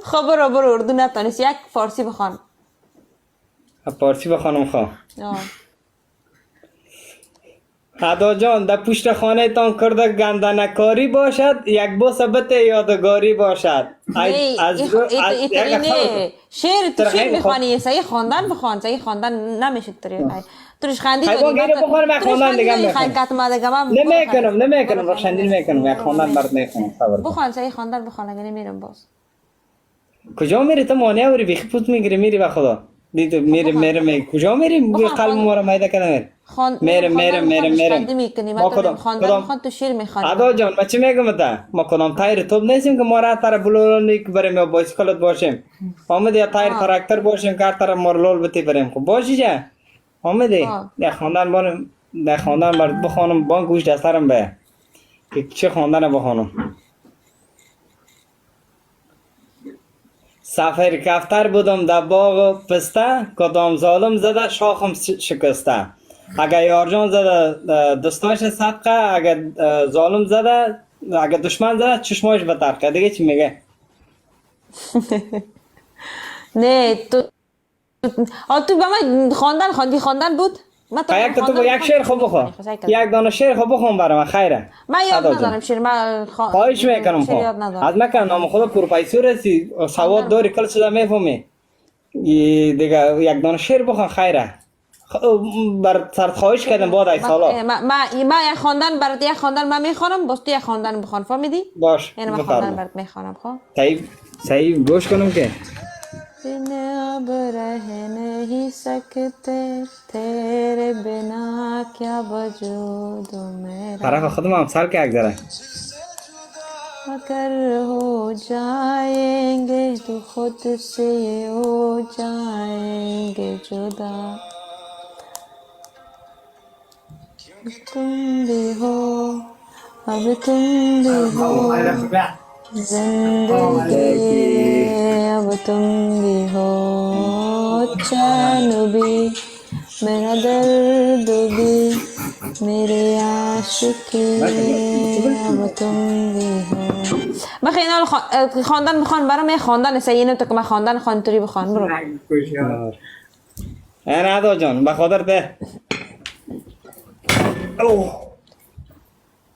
خب برو اردو نتانست، یک فارسی بخوان. فارسی بخوانم خواه. آه. ادا جان در پشت خانه تان کرده گندنکاری باشد، یک بوسبت یادگاری باشد. نه از رو از نه شعر تو شعر ترغیب میخوانی، صحیح خواندن بخوان، صحیح خواندن نمیشه طریقه. توش خندی حیوان داری غیره بخوانم یک خواندن دیگه میخوانم. کات اومده گم نمیکنم روشندی نمیکنم، یک خواندن برات میخوانم. صبر کن. بخوان صحیح خواندن بخوان، اگه نمیرم باز. کجا میری تو؟ مانع اوری بیخ پوت میگیری میری به خدا. دیدو میری کجا میری؟ قلب ما رو میده کنه میری. خواندی میکنی ما تو کدام خواندن بخوان، تو شعر میخوانی. ادا جان ما چی میگم تا؟ ما کدام تایر توپ نیستیم که ما را تر بلولونی که بریم یا بایسکلت باشیم. آمده یا تایر تراکتور باشیم که هر طرف مارلول بتی بریم. خب باشی جا. آمده نه خواندن بارم نه خواندن بار بخوانم بان گوش دسترم به که چه خواندن بخوانم. سفر کفتر بودم در باغ پسته، کدام ظالم زده شاخم شکسته. اگر یارجان زده دستاش صدقه، اگر ظالم زده، اگر دشمن زده چشماش به طرقه. دیگه چی میگه؟ نه تو به من خواندن بود. من یک تو یک شعر خوب بخوان، یک دانه شعر خوب بخوان برام خیره. من یاد ندارم شعر، من خواهش میکنم شعر یاد ندارم. از مکن نام خدا پروفسور هستی، سواد داری، کل چیزا میفهمی. دیگه یک دانه شعر بخوان خیره. بر سرت خواهش کردم بعد ای سالا. من یک خواندن برات یک خواندن من میخوانم، باز تو یک خواندن بخوان، فهمیدی؟ باش یعنی من خواندن برات میخوانم. خب صحیح گوش کنم که बिन अब रह नहीं सकते तेरे बिना क्या वजूद मेरा طرف خودم هم سر که اگذاره अगर हो जाएंगे तो खुद से हो जाएंगे जुदा तुम भी हो अब तुम भी हो जिंदगी अब तुम भी हो चैन भी मेरा दर्द भी मेरे आशिकी अब तुम भी हो. بخی اینا خواندن بخوان برام، خواندن سعی تو که من خواندن خوانتوری بخوان. برو نه ادا جان بخاطر ته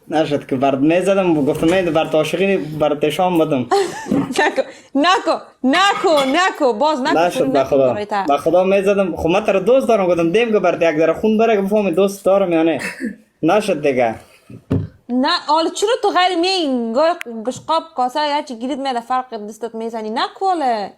نشد که برد میزدم گفتم میده برد عاشقی برد شام بدم. نکو باز نکو. نشد به خدا میزدم. خب من تر دوست دارم گفتم دیم که برد یک ذره خون بره که بفهمی دوست دارم یعنی. نشد دیگه. نه حالا چرا تو غیر می گشقاب کاسه یا چی گیرید میده فرق دستت میزنی؟ نکوله